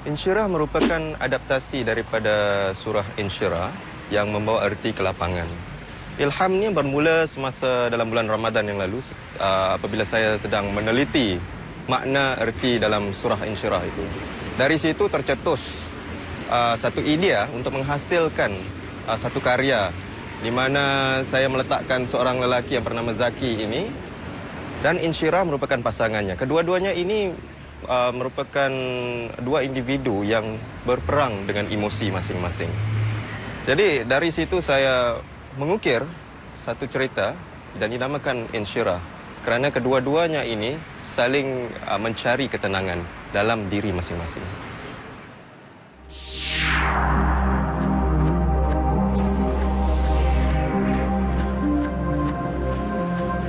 Insyirah merupakan adaptasi daripada surah Insyirah yang membawa erti kelapangan. Ilham ni bermula semasa dalam bulan Ramadan yang lalu apabila saya sedang meneliti makna erti dalam surah Insyirah itu. Dari situ tercetus satu idea untuk menghasilkan satu karya di mana saya meletakkan seorang lelaki yang bernama Zaki ini dan Insyirah merupakan pasangannya. Kedua-duanya ini merupakan dua individu yang berperang dengan emosi masing-masing. Jadi dari situ saya mengukir satu cerita dan dinamakan Insyirah kerana kedua-duanya ini saling mencari ketenangan dalam diri masing-masing.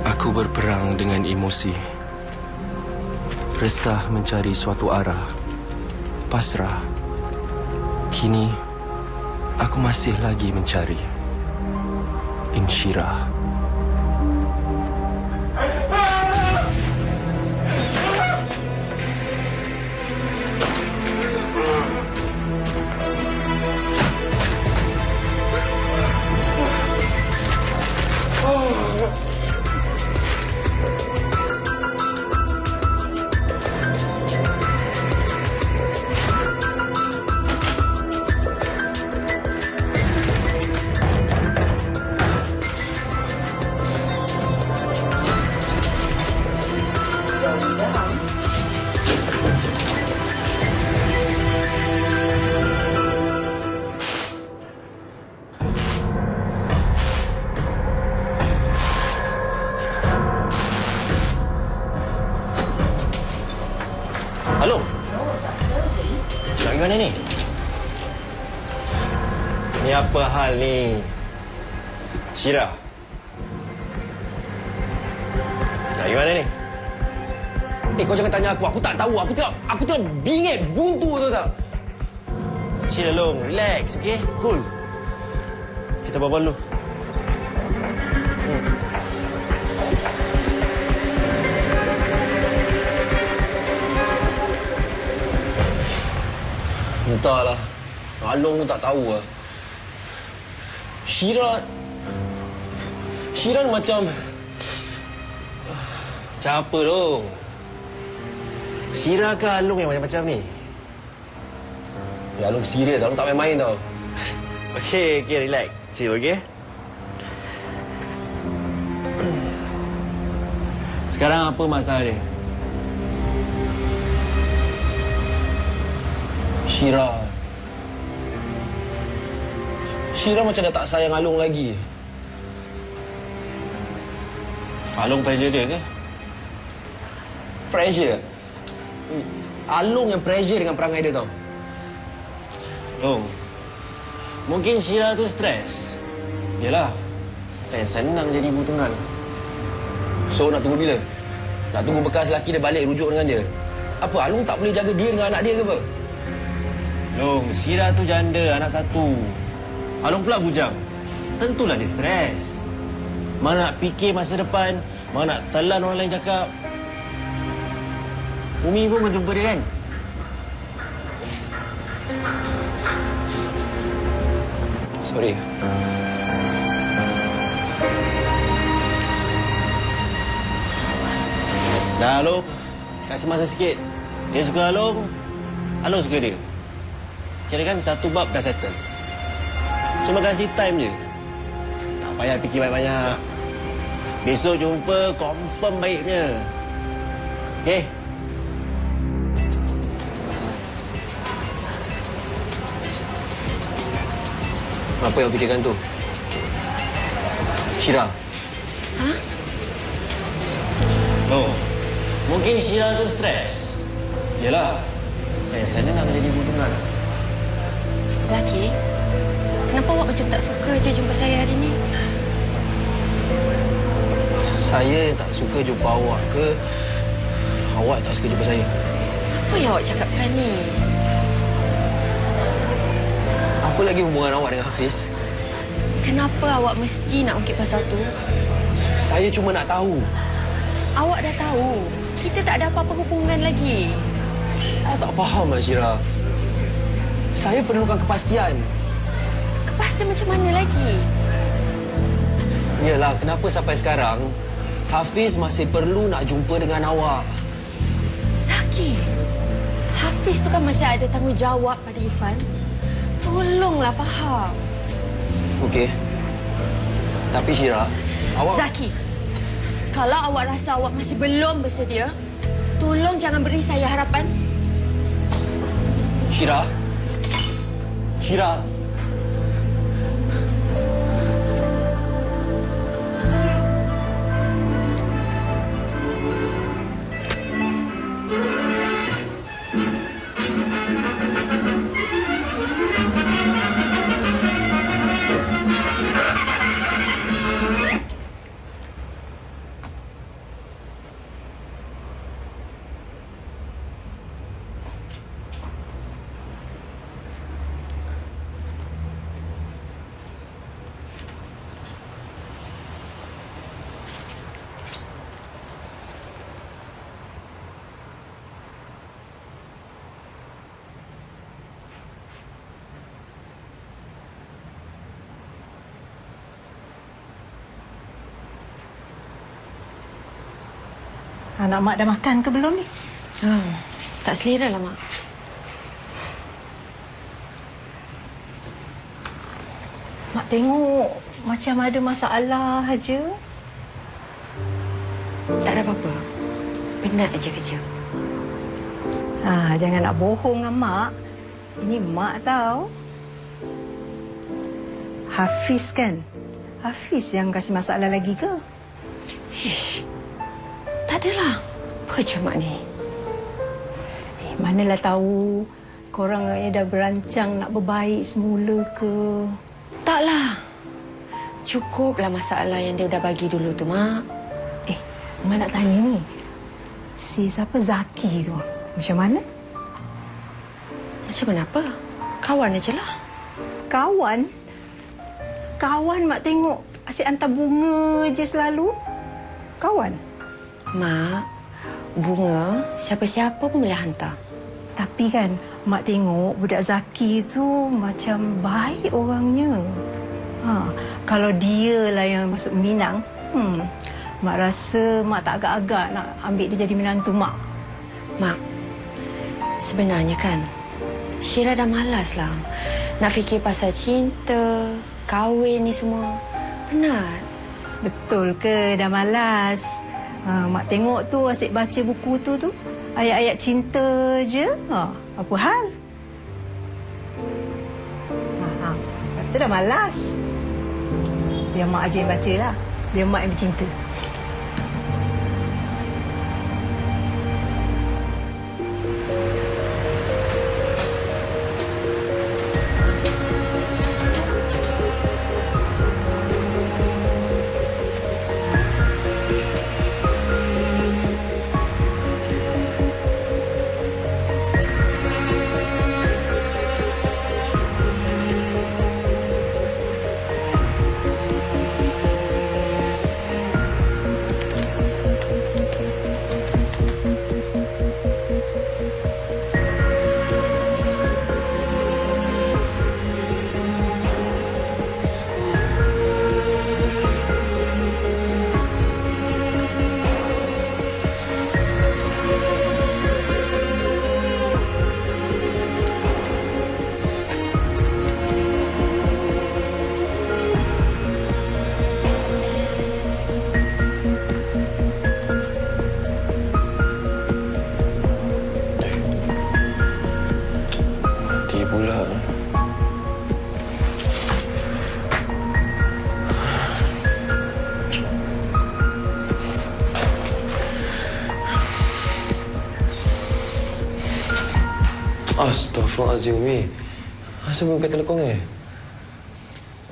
Aku berperang dengan emosi. Resah mencari suatu arah. Pasrah. Kini, aku masih lagi mencari. Insyirah. Halo? Nak pergi mana ni? Ni apa hal ni? Syirah? Nak pergi mana ni? Kau jangan tanya aku. Aku tak tahu. Aku tengah bingit, buntu tu tak? Chill Long, relax, okey? Cool. Kita berbual dulu. Entahlah. Along tu tak tahu lah. Syirah macam... Macam apa dong? Syirah ke Along yang macam-macam ni? Ya, Along serius. Along tak main-main tau. Okey, relax. Chill, okey? Sekarang apa masalah dia? Syirah macam dah tak sayang Along lagi. Along pressure dia ke? Pressure? Along yang pressure dengan perangai dia tau. Long, mungkin Syirah tu stres. Yelah. Kan senang jadi ibu tunggal. So nak tunggu bila? Nak tunggu bekas lelaki dia balik rujuk dengan dia? Apa, Along tak boleh jaga dia dengan anak dia ke apa? Long, Syirah tu janda, anak satu. Along pula bujang. Tentulah dia stres. Mana nak fikir masa depan, mana nak telan orang lain cakap. Umi pun menjumpa dia kan? Sorry. Dah, Along. Kasih masa sikit. Dia suka Along, Along suka dia. Kira kan satu bab dah settle. Cuma kasih time je. Tak payah fikir banyak-banyak. Besok jumpa, confirm baiknya. Okey? Apa yang fikirkan tu? Syirah. Oh, mungkin Syirah tu stres. Yelah. Sana nak menjadi ibu tunggal. Zaki, kenapa awak macam tak suka je jumpa saya hari ni? Saya tak suka jumpa awak ke awak tak suka jumpa saya? Apa yang awak cakapkan ni? Apa lagi hubungan awak dengan Hafiz? Kenapa awak mesti nak ungkit pasal tu? Saya cuma nak tahu. Awak dah tahu. Kita tak ada apa-apa hubungan lagi. Awak tak faham, Syirah. Saya perlukan kepastian. Kepastian macam mana lagi? Yalah, kenapa sampai sekarang Hafiz masih perlu nak jumpa dengan awak? Zaki, Hafiz tu kan masih ada tanggungjawab pada Irfan. Tolonglah faham. Okey. Tapi Syira, awak... Zaki, kalau awak rasa awak masih belum bersedia, tolong jangan beri saya harapan. Syira? Syira? Anak Mak dah makan ke belum ni? Tak selera lah, Mak. Mak tengok macam ada masalah aja. Tak ada apa-apa. Penat aja kerja. Jangan nak bohong dengan Mak. Ini Mak tahu. Hafiz kan? Hafiz yang kasih masalah lagi ke? Ish. Tak adalah. Apa je Mak ni? Manalah tahu korang dah berancang nak berbaik semula ke? Taklah. Cukuplah masalah yang dia dah bagi dulu tu, Mak. Mak nak tanya ni. Si siapa Zaki tu? Macam mana? Macam mana apa? Kawan aje lah. Kawan? Kawan Mak tengok asyik hantar bunga je selalu. Kawan? Mak, bunga siapa-siapa pun boleh hantar. Tapi kan Mak tengok budak Zaki tu macam baik orangnya. Kalau dia lah yang masuk Minang, Mak rasa Mak tak agak-agak nak ambil dia jadi menantu Mak. Mak, sebenarnya kan Syira dah malas lah nak fikir pasal cinta, kahwin ni semua. Penat. Betul ke dah malas? Mak tengok tu asyik baca buku tu. Ayat-ayat cinta je. Apa hal? Kata dah malas. Biar Mak aja yang baca lah. Biar Mak yang bercinta. Astaghfirullahaladzim, Umi. Asal bukan telekong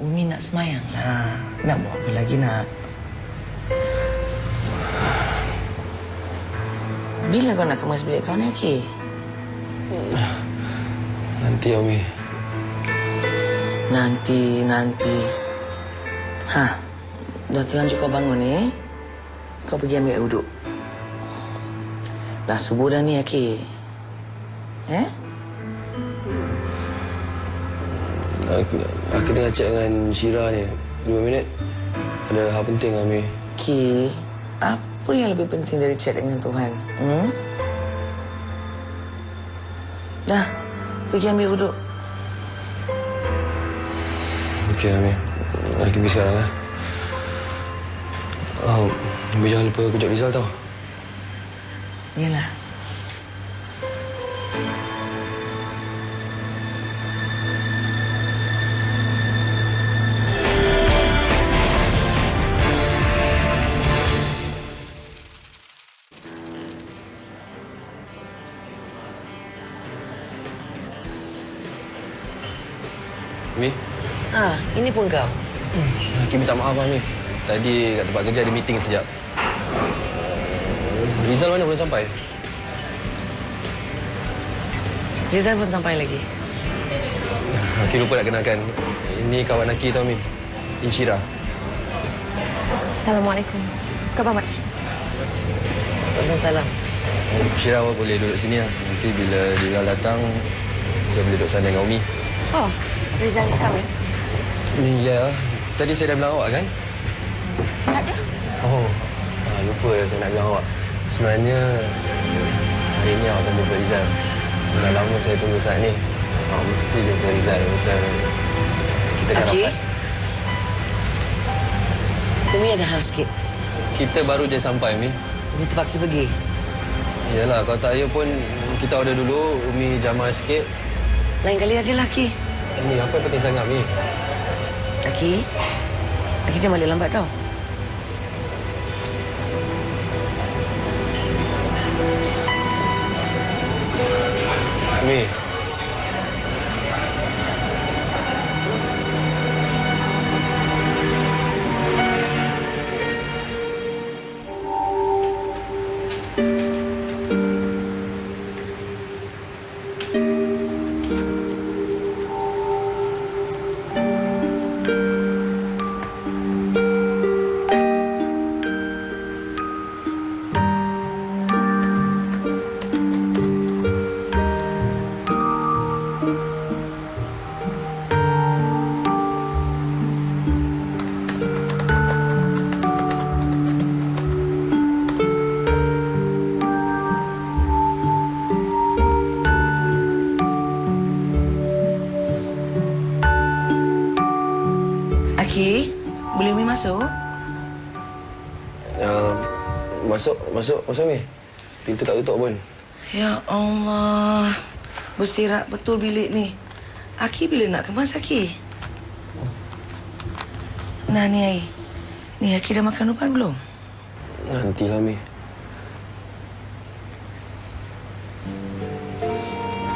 Umi nak semayang lah. Nak buat apa lagi nak? Bila kau nak kemas bilik kau ni, Ki? Nanti, Umi. Nanti. Dah terlanjur kau bangun ni. Kau pergi ambil air wuduk. Dah subuh dah ni, Ki. Aku tengah chat dengan Syira ni. 5 minit. Ada hal penting, Ami. Ki, apa yang lebih penting dari chat dengan Tuhan? Dah, pergi ambil wuduk. Okey, Ami. Aku pergi sekarang, Ami jangan lupa kejut Rizal tau. Yalah. Ami, Ini pun kau. Aki minta maaf, Ami. Tadi kat tempat kerja ada meeting sekejap. Rizal mana belum sampai? Rizal pun sampai lagi. Aki lupa nak kenalkan. Ini kawan Aki tau, Ami. Insyira. Assalamualaikum. Khabar makcik? Waalaikumsalam. Syira boleh duduk sini lah. Nanti bila Rizal datang, dia boleh duduk sana dengan Umi. Oh, Rizal is coming. Ya, tadi saya dah bilang awak kan? Tak ada. Oh, lupa saya nak bilang awak. Sebenarnya, hari ini awak akan jumpa Rizal. Dah lama saya tunggu saat ni. Awak mesti jumpa Rizal. Pasal kita kan rapat. Umi ada hal sikit. Kita baru je sampai, Umi. Umi terpaksa pergi. Yalah, kalau tak ya pun kita order dulu. Umi jamah sikit. Lain kali aja lah, Ki. Umi, apa yang penting sangat, Umi? Aki jangan balik lambat tau. Umi. Aki, boleh Umi masuk? Masuk, Umi. Pintu tak tutup pun. Ya Allah. Berserak betul bilik ni. Aki bila nak kemas, Aki? Nah, ni air. Ni, Aki dah makan ubat belum? Nantilah, Umi.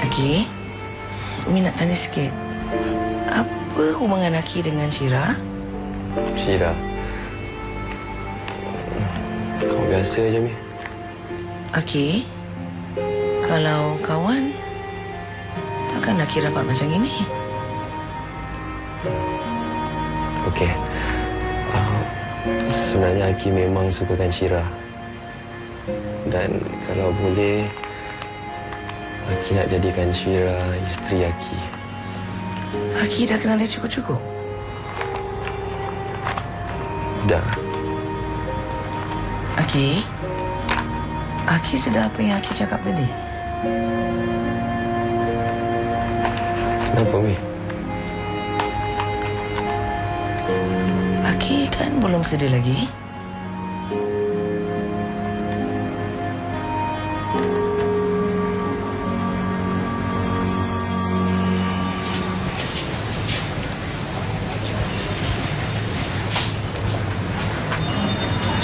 Aki, Umi nak tanya sikit. Apa hubungan Aki dengan Syira? Syira. Kau biasa je, Mi. Aki, kalau kawan, takkan Aki rapat macam ini? Okey. Sebenarnya Aki memang sukakan Syira. Dan kalau boleh, Aki nak jadikan Syira isteri Aki. Aki dah kenal dia cukup-cukup? Dah. Aki sedar apa yang Aki cakap tadi? Kenapa, Mi? Aki kan belum sedia lagi.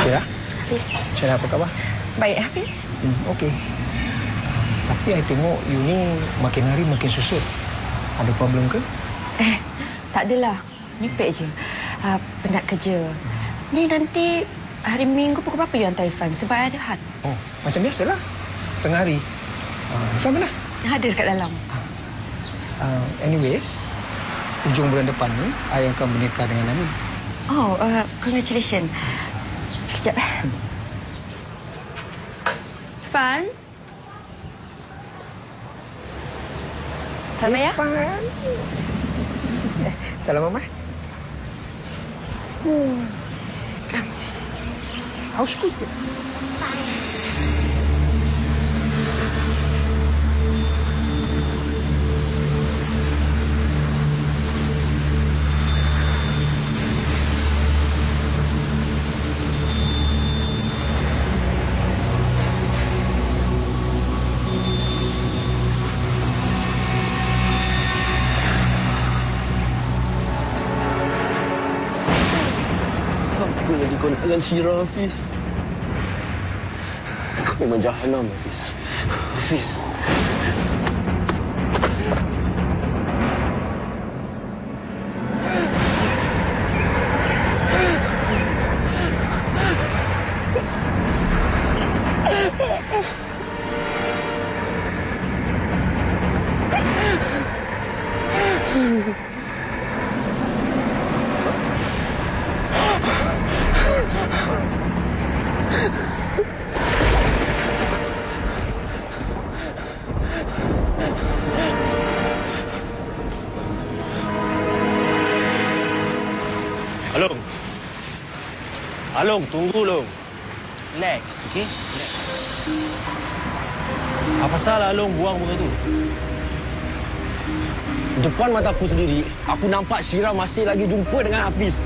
Syira? Hafiz. Syira, apa khabar? Baik, Hafiz. Okey. Tapi saya tengok you ni makin hari makin susut. Ada problem ke? Tak adalah. Nipik je. Penat kerja. Ni nanti hari Minggu pukul berapa you hantar Irfan? Sebab I ada had. Oh, macam biasalah. Tengah hari. Irfan mana? Ada dekat dalam. Anyways, hujung bulan depan ni, I akan menikah dengan Nani. Oh, congratulations. Sekejap. Irfan? Selamat ya? Salam Mama. Auskulta. Apa lagi kau nak dengan Syira, Hafiz? Kau memang jahanam, Hafiz. Hafiz. Along. Along, tunggu, Long. Relax, okey? Relax. Apa salah Along buang bunga tu? Depan mata aku sendiri, aku nampak Syira masih lagi jumpa dengan Hafiz.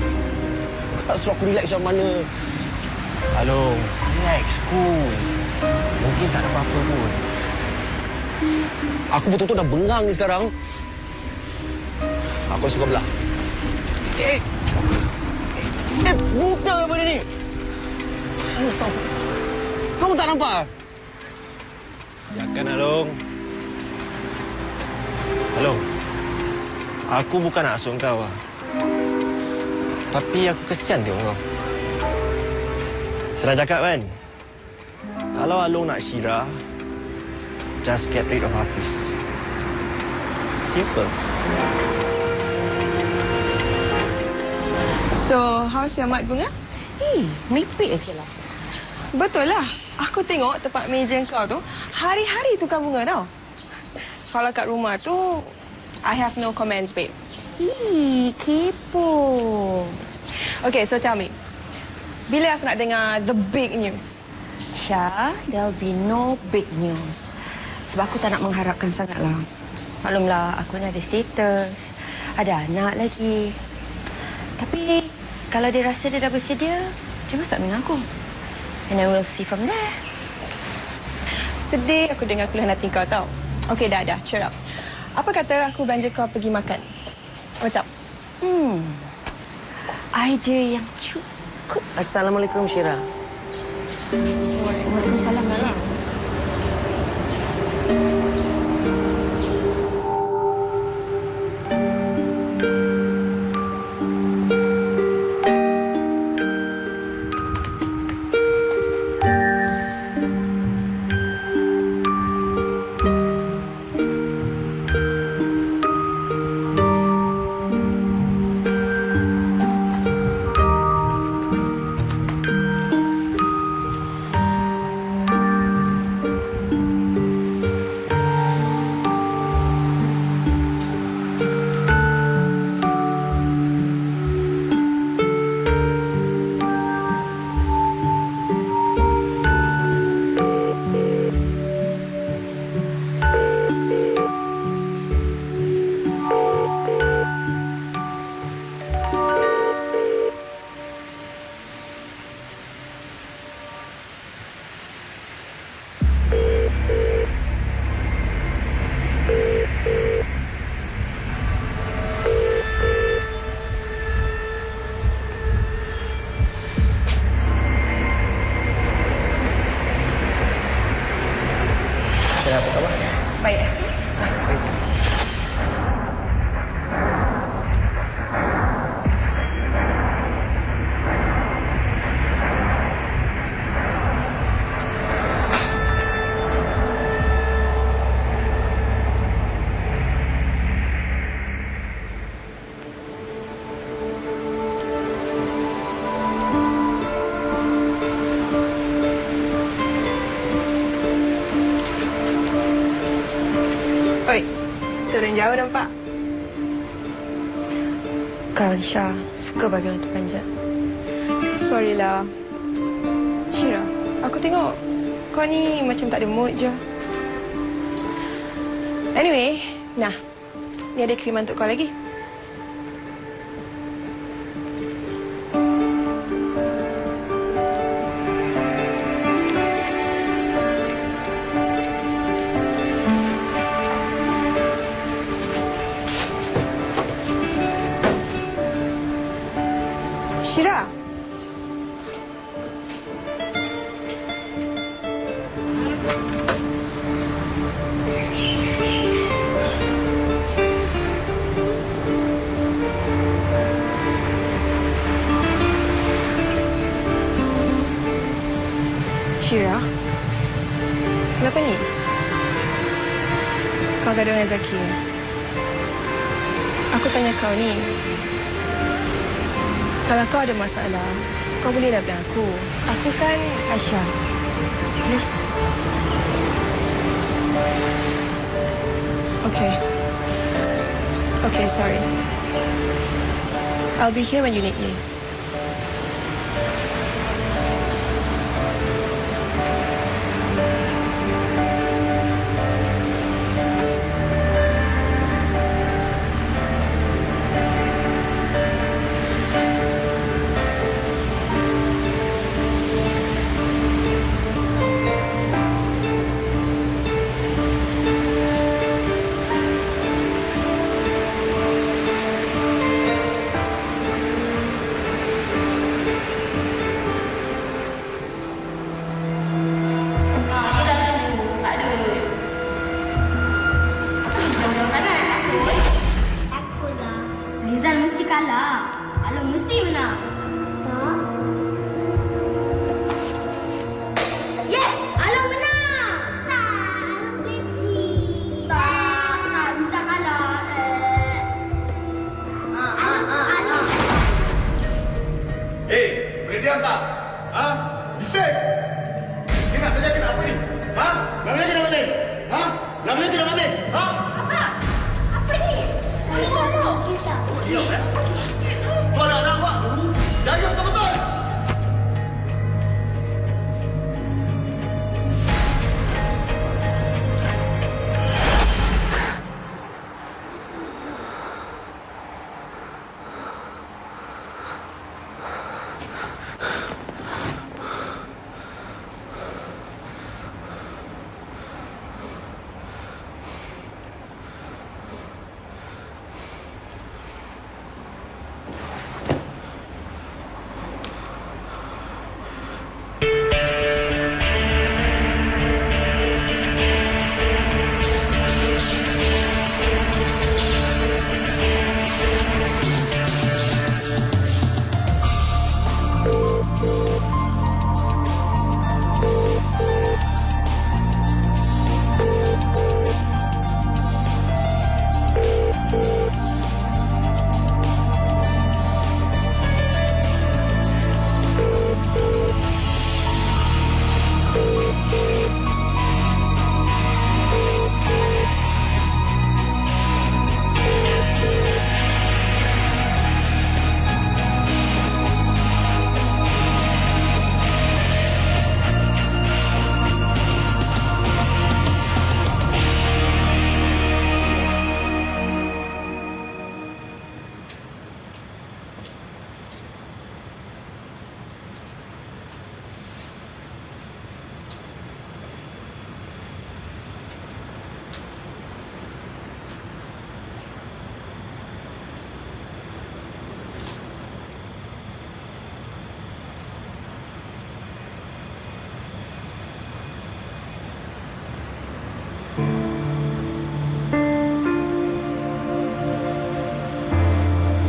Kau suruh aku relax macam mana? Along, relax, cool. Mungkin tak ada apa-apa pun. Aku betul-betul dah bengang ni sekarang. Aku suka belah. Buta apa ni? Kamu tak nampak? Jangan, Along. Along, aku bukan nak asuh kau. Tapi aku kesian tengok kau. Saya dah cakap kan? Kalau Along nak Syira, just get rid of Hafiz. Simple. So, how's your mat bunga? Meripik je lah. Betul lah. Aku tengok tempat meja kau tu, hari-hari tukar bunga tau. Kalau kat rumah tu, I have no comments, babe. Kepo. Okay, so tell me. Bila aku nak dengar the big news? Syah, there'll be no big news. Sebab aku tak nak mengharapkan sangatlah. Maklumlah, aku ni ada status, ada anak lagi. Tapi, kalau dia rasa dia dah bersedia, dia masuk dengan aku. And then we'll see from there. Sedih aku dengar kuliah nanti kau tau. Okay, dah, cheer up. Apa kata aku belanja kau pergi makan? What's up? Idea yang cukup. Assalamualaikum, Syira. Waalaikumsalam, Cik. Baik, Hafiz. Oi, turun jauh nampak. Kau, Lisha, suka bagi orang terpanjat. Sorry lah. Syira, aku tengok kau ni macam tak ada mood je. Anyway, nah, ni ada kiriman untuk kau lagi. Syira. Syira, kenapa ni? Kau gaduh dengan Zaki? Aku tanya kau ni, kalau kau ada masalah, kau boleh dah bilang aku. Aku kan Aisyah. Please. Okay. Okay, sorry. I'll be here when you need me. Rizal mesti kalah. Along mesti menang. Tak. Yes! Along menang! Tak. Along benci. Tak. Tak. Rizal kalah. Along. Hei, boleh diam tak? Ha? Bising! Dia nak tanya kena apa ni? Ha? Nak tanya kena mana? Ha? Nak tanya kena mana? Ha? Apa? Apa ni? Along. Kita. Diam, eh? Kau ada anak awak tu, jaga betul-betul!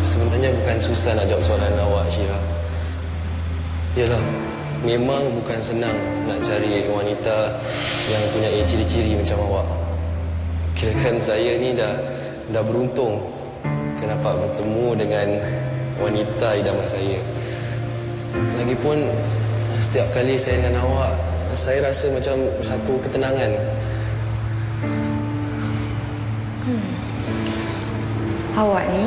Sebenarnya bukan susah nak jawab soalan awak, Syira. Yalah, memang bukan senang nak cari wanita yang punya ciri-ciri macam awak. Kirakan saya ni dah beruntung dapat bertemu dengan wanita idaman saya. Lagipun setiap kali saya dengan awak, saya rasa macam satu ketenangan. Awak ni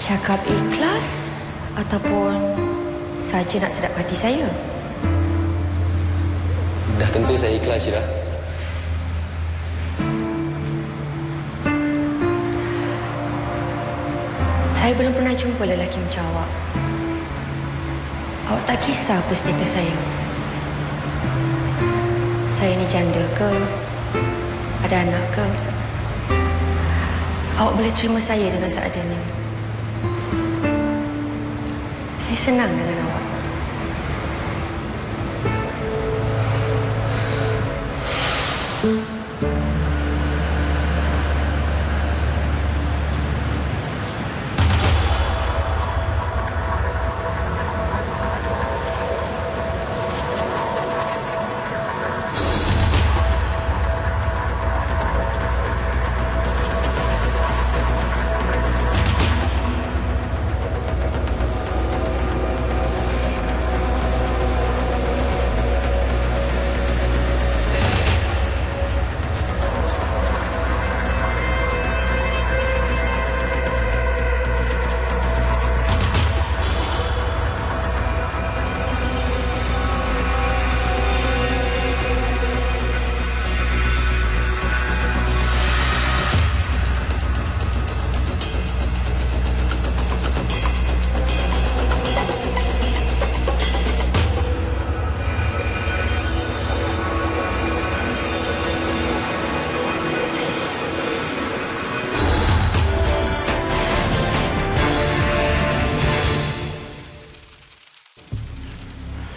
Cakap ikhlas ataupun saja nak sedap hati saya? Dah tentu saya ikhlas, Syirah. Saya belum pernah jumpa lelaki macam awak. Awak tak kisah apa status saya. Saya ni janda ke? Ada anak ke? Awak boleh terima saya dengan seadanya. Saya senang dengan awak.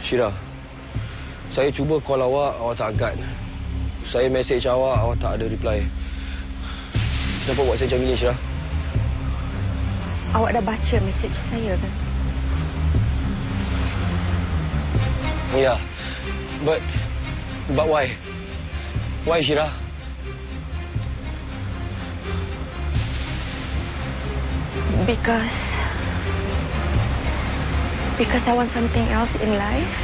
Syirah, saya cuba call awak tak angkat. Saya message awak tak ada reply. Kenapa buat saya macam ini, Syirah? Awak dah baca mesej saya kan? Ya, but why? Why, Syirah? Because I want something else in life.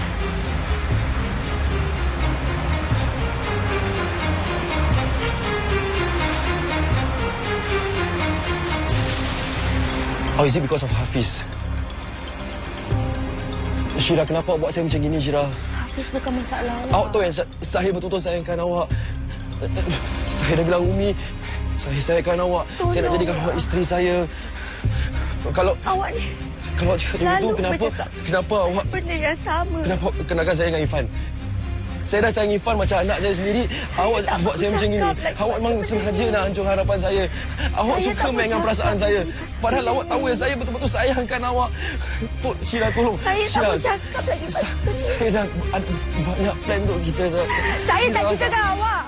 Or is it because of Hafiz? Syirah, kenapa buat saya macam gini, Syirah? Hafiz bukan masalah awak. Awak tahu yang saya betul-betul sayangkan awak. Saya dah bilang Umi, saya sayangkan awak. Tolong. Saya nak jadikan awak isteri saya. Kalau Awak ni kalau cakap begitu, kenapa awak benda yang sama? Kenapa kenakan saya dengan Irfan? Saya dah sayang Irfan macam anak saya sendiri. Awak buat saya macam ini. Awak memang sengaja nak hancur harapan saya. Awak suka main dengan perasaan saya. Padahal awak tahu yang saya betul-betul sayangkan awak. Syirah, tolong. Saya tak bercakap lagi pasal benda. Saya dah ada banyak plan untuk kita. Saya tak cerita dengan awak.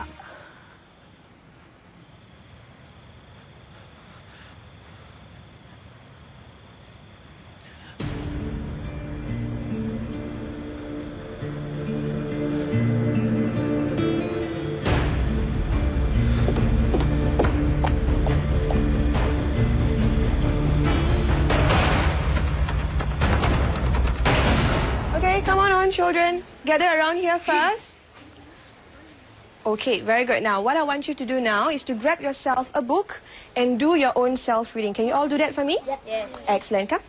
Come on, children. Gather around here first. Okay, very good. Now, what I want you to do now is to grab yourself a book and do your own self-reading. Can you all do that for me? Yep. Yes. Excellent. Come.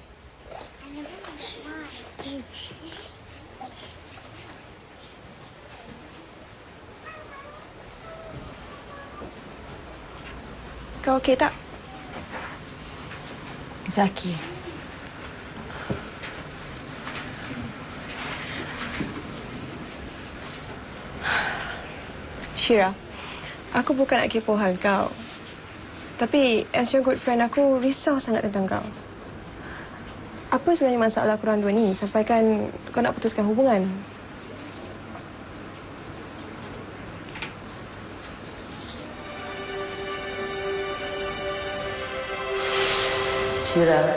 Kau okey tak? Zaki. Syirah, aku bukan nak kepoh hal kau. Tapi, as your good friend, aku risau sangat tentang kau. Apa sebenarnya masalah korang dua ni sampai kan kau nak putuskan hubungan? Syirah,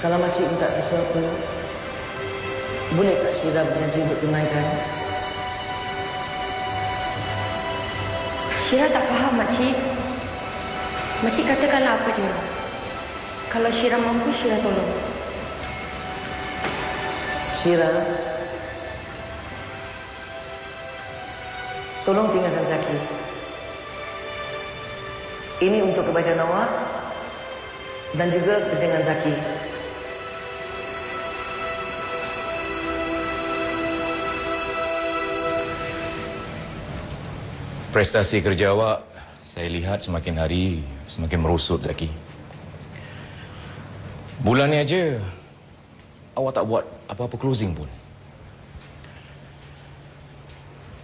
kalau makcik minta sesuatu, boleh tak Syirah berjanji untuk tunaikan? Syirah tak faham, makcik. Makcik katakanlah apa dia. Kalau Syirah mampu, Syirah tolong. Syirah, tolong tinggalkan Zaki. Ini untuk kebaikan awak dan juga kepentingan Zaki. Prestasi kerja awak, saya lihat semakin hari semakin merosot, Zaki. Bulan ni aja, awak tak buat apa-apa closing pun.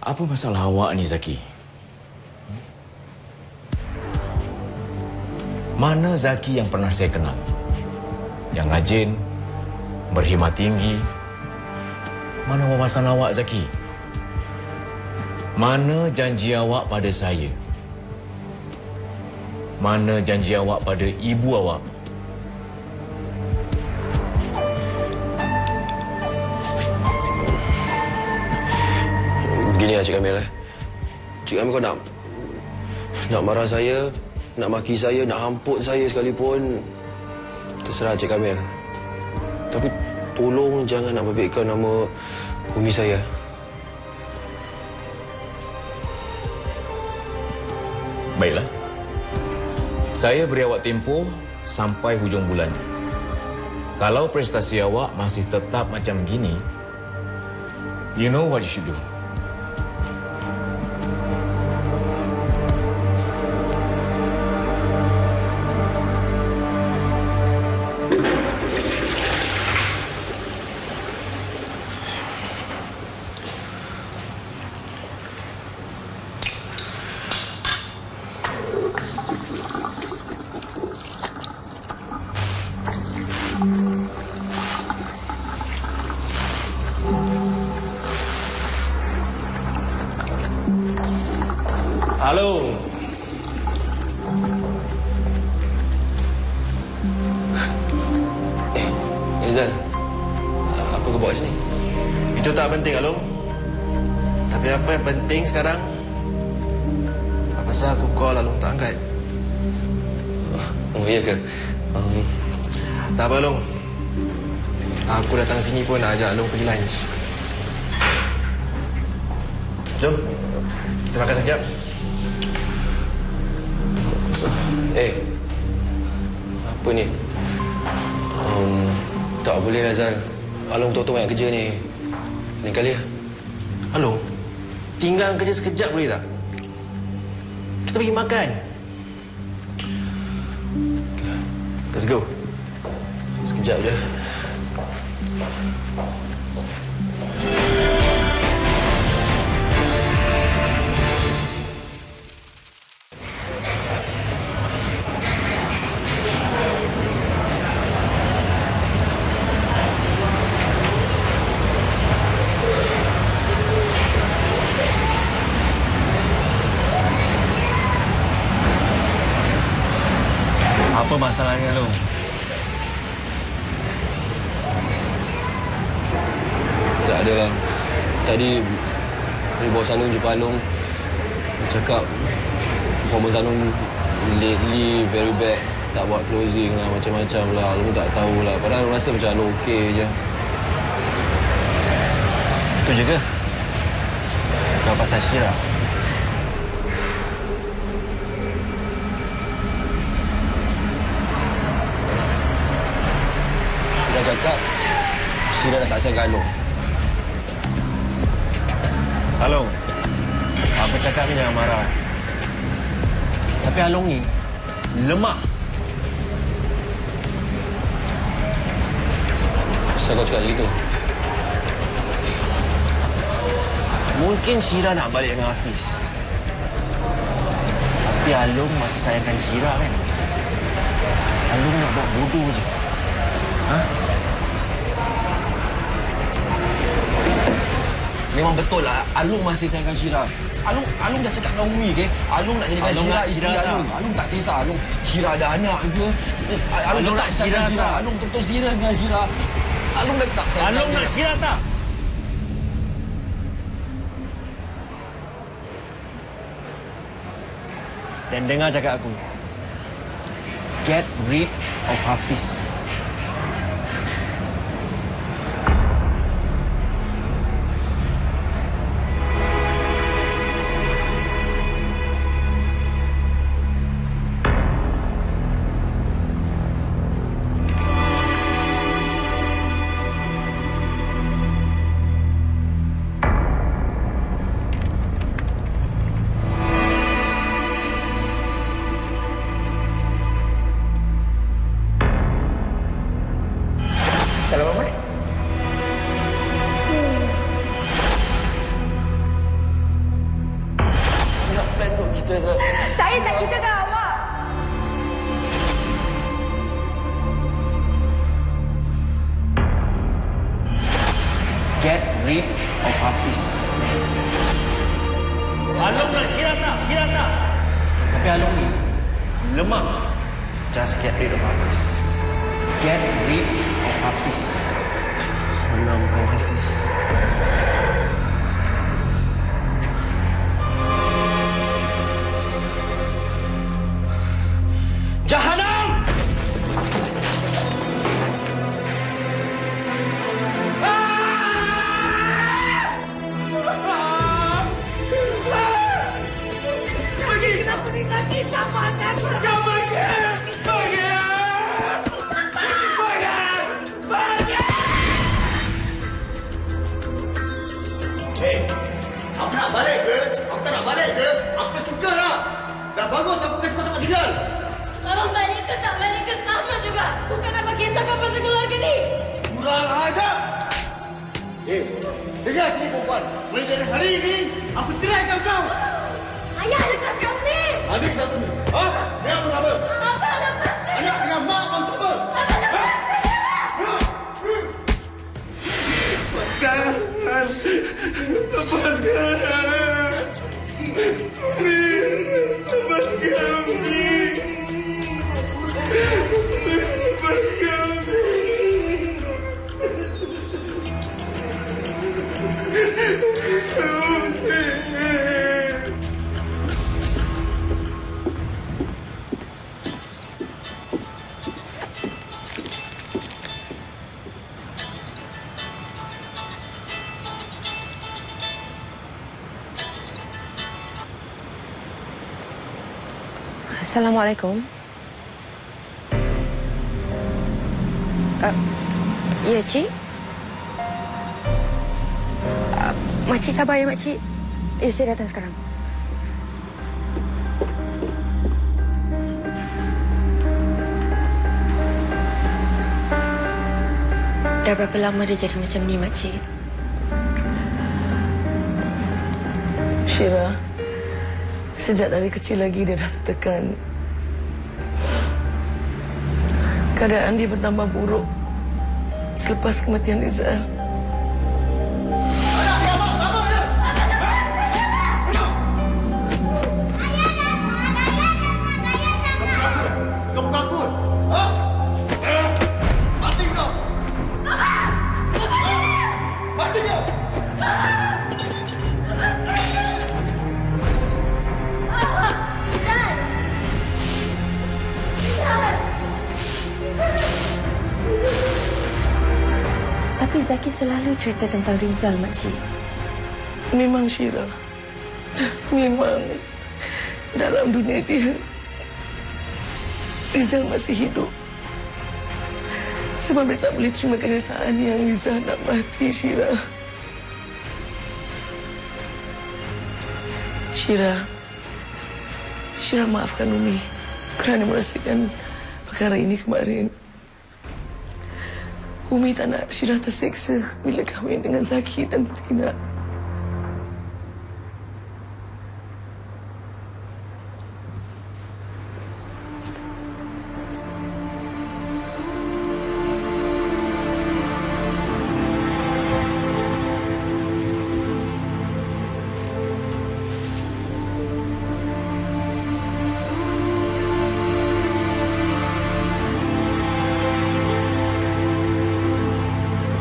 Apa masalah awak ni, Zaki? Mana Zaki yang pernah saya kenal? Yang rajin, berhemat tinggi. Mana wawasan awak, Zaki? Mana janji awak pada saya? Mana janji awak pada ibu awak? Begini lah Cik Kamil. Cik Kamil kau nak marah saya, nak maki saya, nak hamput saya sekalipun, terserah Cik Kamil. Tapi tolong jangan nak babitkan nama umi saya. Baiklah. Saya beri awak tempoh sampai hujung bulan ni. Kalau prestasi awak masih tetap macam gini, you know what you should do. Halo. Rizal, apa kau bawa sini? Itu tak penting, Alung. Tapi apa yang penting sekarang? Apa pasal aku call Alung tak angkat? Oh, iya ke? Tak apa, Alung. Aku datang sini pun nak ajak Alung pergi lunch. Jom. Kita makan sekejap. Apa ni? Tak boleh Razal. Alung betul-betul banyak kerja ni. Lain kali lah. Alung, tinggal kerja sekejap boleh tak? Kita pergi makan. Let's go. Sekejap je. Apa masalahnya, Alung? Tak ada lah. Tadi bos Alung jumpa Alung. Dia cakap performance Alung lately very bad. Tak buat closing lah, macam-macam lah. Alung tak tahu lah. Padahal Alung rasa macam Alung okey je. Itu je ke? Kau pasal Syirah? Syirah cakap Syirah dah tak sayang Alung. Alung, aku cakap ni jangan marah. Tapi Alung ni lemah. Kenapa kau cakap begitu? Mungkin Syirah nak balik dengan Hafiz. Tapi Alung masih sayangkan Syirah kan? Alung nak buat bodoh je. Ha? Memang betul lah. Alung masih sayangkan Syirah. Alung dah cakap dengan Umi ke? Alung nak jadikan Syirah isteri Alung. Alung tak kisah Alung. Syirah ada anak ke? Alung tak sayangkan Syirah. Alung betul serius dengan Syirah. Alung dah tak sayangkan Alung nak Syirah tak? Dan dengar cakap aku. Get rid of Hafiz. kita, Zat. Saya tak kisahkan awak. Get rid of Hafiz. Along nak Syirah tak? Tapi Along ni lemah. Just get rid of Hafiz. Get rid of Hafiz. Along kau Hafiz. Jahanam! Kenapa ni kaki sama saya? Kau pergi! Hei, aku nak balik ke? Aku tak nak balik ke? Aku suka lah. Dah bagus aku kasi kau tempat tinggal. Abang balik ke tak balik ke sama juga. Bukan apa kisahkan pasal keluarga ni. Kurang ajar. Hei, dengar sini perempuan. Mulai dari hari ini, aku ceraikan kau. Ayah lepaskan ni. Adik satu ni. Ha? Dengan apa sama? Abang lepaskan. Anak dengan mak kau sama. Lepaskan. Assalamualaikum. Ya, Cik. Makcik sabar ya, Makcik. Ya, saya datang sekarang. Dah berapa lama dia jadi macam ni, Makcik? Syirah, sejak dari kecil lagi dia dah tertekan. Keadaan dia bertambah buruk selepas kematian Rizal. Tapi Zaki selalu cerita tentang Rizal, Makcik. Memang Syirah. Memang dalam dunia dia Rizal masih hidup. Sebab dia tak boleh terima kenyataan yang Rizal nak mati, Syirah. Syirah maafkan Umi kerana merasakan perkara ini kemarin. Umi tak nak Syirah tersiksa bila kahwin dengan Zaki dan Tina.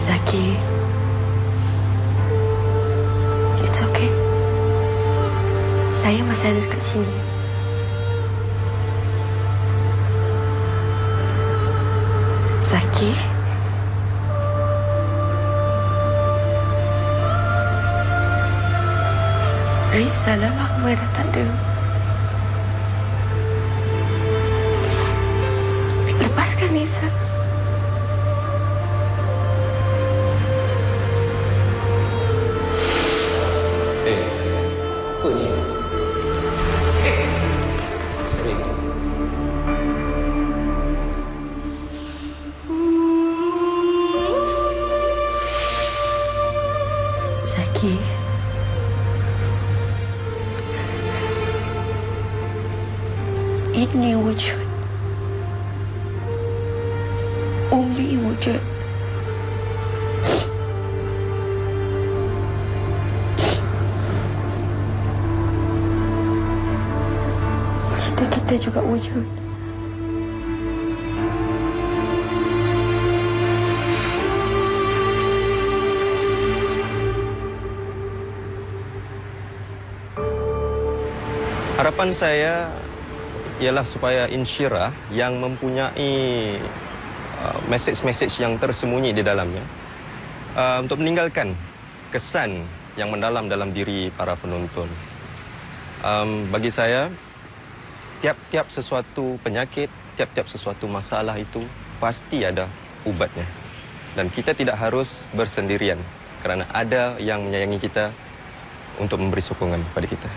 Zaki, it's okay. Saya masih ada dekat sini. Zaki, Rizal dah lama dah tak ada. Lepaskan Rizal. Apa ni? Sorry. Zaki, Ini wujud. Umi wujud. Cita kita juga wujud. Harapan saya ialah supaya Insyirah yang mempunyai mesej-mesej yang tersembunyi di dalamnya untuk meninggalkan kesan yang mendalam dalam diri para penonton. Bagi saya, tiap-tiap sesuatu penyakit, tiap-tiap sesuatu masalah itu pasti ada ubatnya. Dan kita tidak harus bersendirian kerana ada yang menyayangi kita untuk memberi sokongan kepada kita.